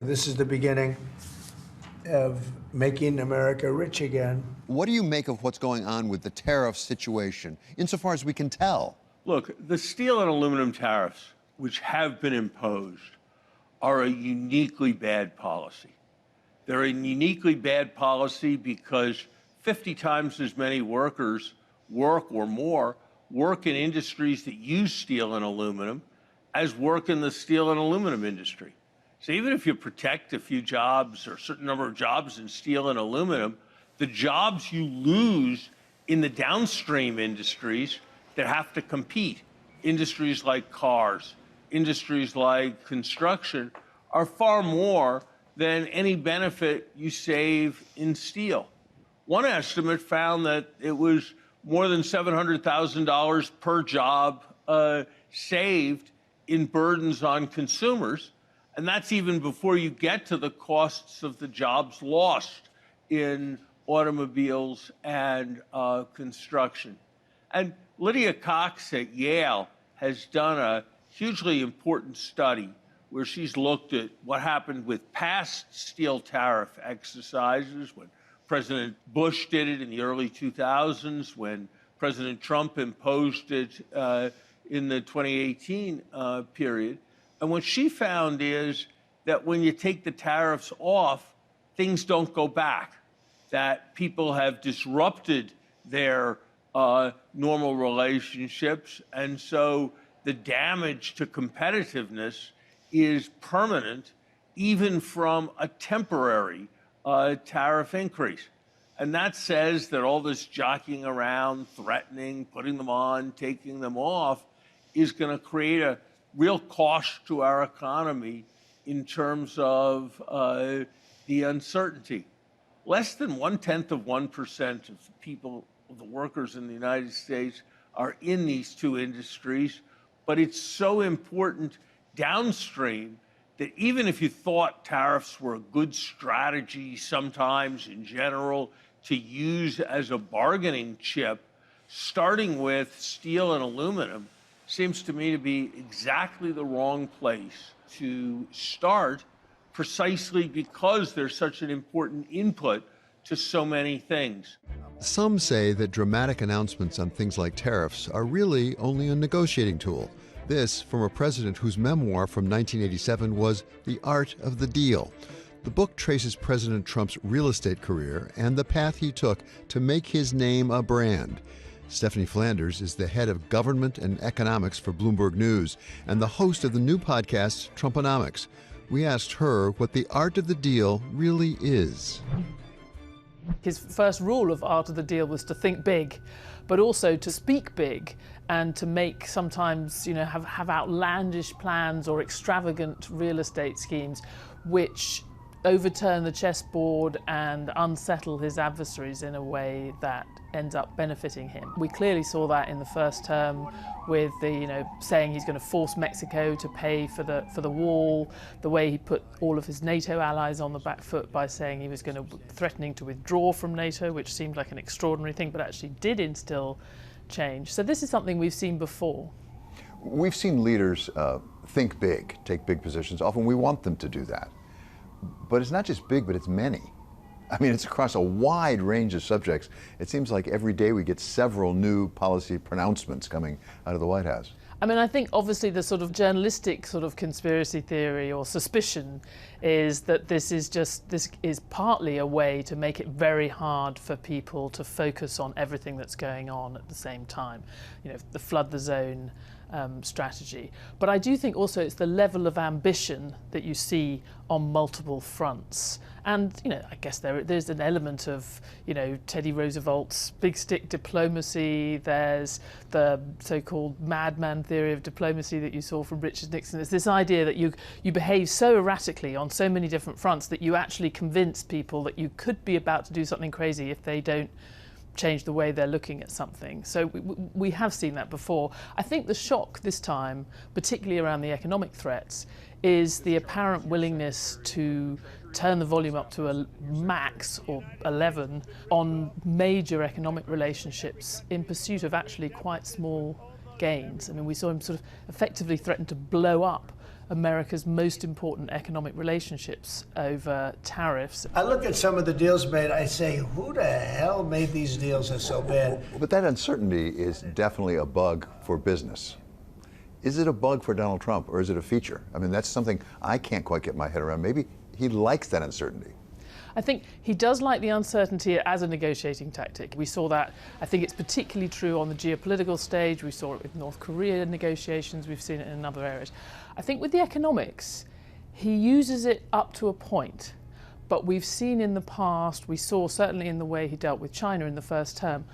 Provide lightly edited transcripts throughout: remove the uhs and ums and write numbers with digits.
This is the beginning of making America rich again. What do you make of what's going on with the tariff situation, insofar as we can tell? Look, the steel and aluminum tariffs, which have been imposed, are a uniquely bad policy. They're a uniquely bad policy because 50 times as many workers work or more work in industries that use steel and aluminum as work in the steel and aluminum industry. So even if you protect a few jobs or a certain number of jobs in steel and aluminum, the jobs you lose in the downstream industries that have to compete, industries like cars, industries like construction, are far more than any benefit you save in steel. One estimate found that it was more than $700,000 per job saved in burdens on consumers. And that's even before you get to the costs of the jobs lost in automobiles and construction. And Lydia Cox at Yale has done a hugely important study where she's looked at what happened with past steel tariff exercises, when President Bush did it in the early 2000s, when President Trump imposed it in the 2018 period. And what she found is that when you take the tariffs off, things don't go back, that people have disrupted their normal relationships. And so the damage to competitiveness is permanent, even from a temporary tariff increase. And that says that all this jockeying around, threatening, putting them on, taking them off, is going to create a real cost to our economy in terms of the uncertainty. Less than 0.1% of people, of the workers in the United States, are in these two industries, but it's so important downstream that even if you thought tariffs were a good strategy sometimes in general to use as a bargaining chip, starting with steel and aluminum seems to me to be exactly the wrong place to start, precisely because they're such an important input to so many things. Some say that dramatic announcements on things like tariffs are really only a negotiating tool. This from a president whose memoir from 1987 was The Art of the Deal. The book traces President Trump's real estate career and the path he took to make his name a brand. Stephanie Flanders is the head of government and economics for Bloomberg News and the host of the new podcast, Trumponomics. We asked her what the art of the deal really is. His first rule of art of the deal was to think big, but also to speak big and to make sometimes, have outlandish plans or extravagant real estate schemes which overturn the chessboard and unsettle his adversaries in a way that ends up benefiting him. We clearly saw that in the first term with the, saying he's going to force Mexico to pay for the wall, the way he put all of his NATO allies on the back foot by saying he was threatening to withdraw from NATO, which seemed like an extraordinary thing, but actually did instill change. So this is something we've seen before. We've seen leaders think big, take big positions. Often we want them to do that. But it's not just big, but it's many. I mean, it's across a wide range of subjects. It seems like every day we get several new policy pronouncements coming out of the White House. I mean, I think obviously the sort of journalistic sort of conspiracy theory or suspicion is that this is partly a way to make it very hard for people to focus on everything that's going on at the same time. The flood the zone strategy. But I do think also it's the level of ambition that you see on multiple fronts. And, I guess there's an element of, Teddy Roosevelt's big stick diplomacy. There's the so-called madman theory of diplomacy that you saw from Richard Nixon. It's this idea that you behave so erratically on so many different fronts that you actually convince people that you could be about to do something crazy if they don't change the way they're looking at something. So we have seen that before. I think the shock this time, particularly around the economic threats, is the apparent willingness to turn the volume up to a max or 11 on major economic relationships in pursuit of actually quite small gains. I mean, we saw him sort of effectively threaten to blow up America's most important economic relationships over tariffs. I look at some of the deals made, I say, who the hell made these deals are so bad? But that uncertainty is definitely a bug for business. Is it a bug for Donald Trump, or is it a feature? I mean, that's something I can't quite get my head around. Maybe he likes that uncertainty. I think he does like the uncertainty as a negotiating tactic. We saw that. I think it's particularly true on the geopolitical stage. We saw it with North Korea negotiations. We've seen it in other areas. I think with the economics, he uses it up to a point. But we've seen in the past, we saw certainly in the way he dealt with China in the first term,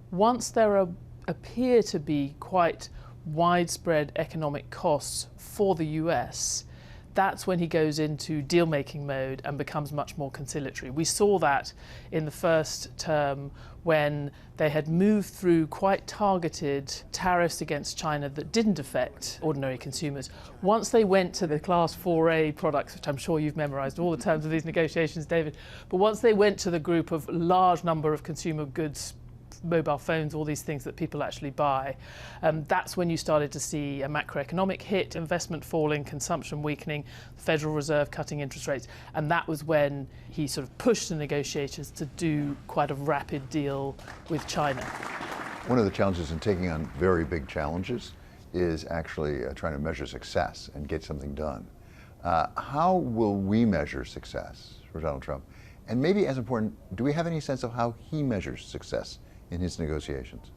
once there appear to be quite widespread economic costs for the US, that's when he goes into deal-making mode and becomes much more conciliatory. We saw that in the first term when they had moved through quite targeted tariffs against China that didn't affect ordinary consumers. Once they went to the Class 4A products, which I'm sure you've memorized all the terms of these negotiations, David, but once they went to the group of large number of consumer goods, mobile phones, all these things that people actually buy, that's when you started to see a macroeconomic hit, investment falling, consumption weakening, the Federal Reserve cutting interest rates, and that was when he sort of pushed the negotiators to do quite a rapid deal with China. One of the challenges in taking on very big challenges is actually trying to measure success and get something done. How will we measure success for Donald Trump? And maybe as important, do we have any sense of how he measures success in his negotiations?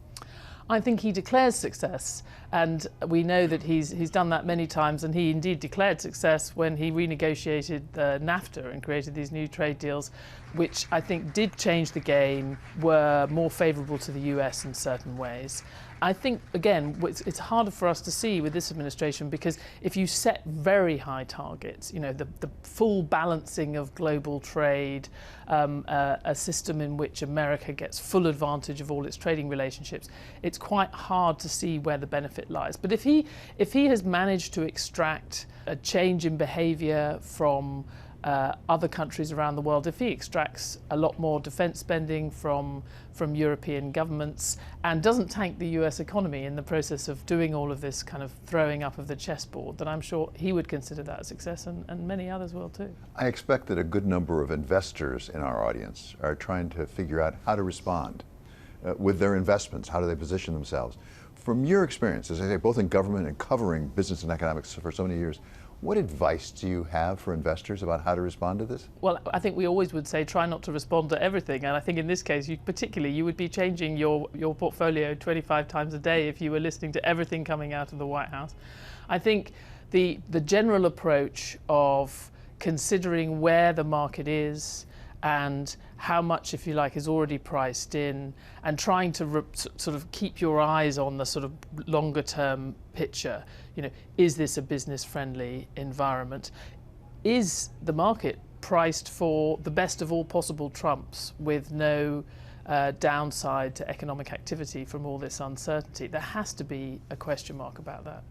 I think he declares success, and we know that he's done that many times, and he indeed declared success when he renegotiated the NAFTA and created these new trade deals, which I think did change the game, were more favourable to the US in certain ways. I think, again, it's harder for us to see with this administration because if you set very high targets, you know, the full balancing of global trade, a system in which America gets full advantage of all its trading relationships, it's quite hard to see where the benefit lies. But if he has managed to extract a change in behaviour from other countries around the world, if he extracts a lot more defence spending from European governments and doesn't tank the US economy in the process of doing all of this kind of throwing up of the chessboard, then I'm sure he would consider that a success, and many others will too. I expect that a good number of investors in our audience are trying to figure out how to respond with their investments. How do they position themselves? From your experience, as I say, both in government and covering business and economics for so many years, what advice do you have for investors about how to respond to this? Well, I think we always would say try not to respond to everything. And I think in this case, you would be changing your portfolio 25 times a day if you were listening to everything coming out of the White House. I think the general approach of considering where the market is and how much, if you like, is already priced in, and trying to sort of keep your eyes on the sort of longer term picture. You know, is this a business-friendly environment? Is the market priced for the best of all possible Trumps with no downside to economic activity from all this uncertainty? There has to be a question mark about that.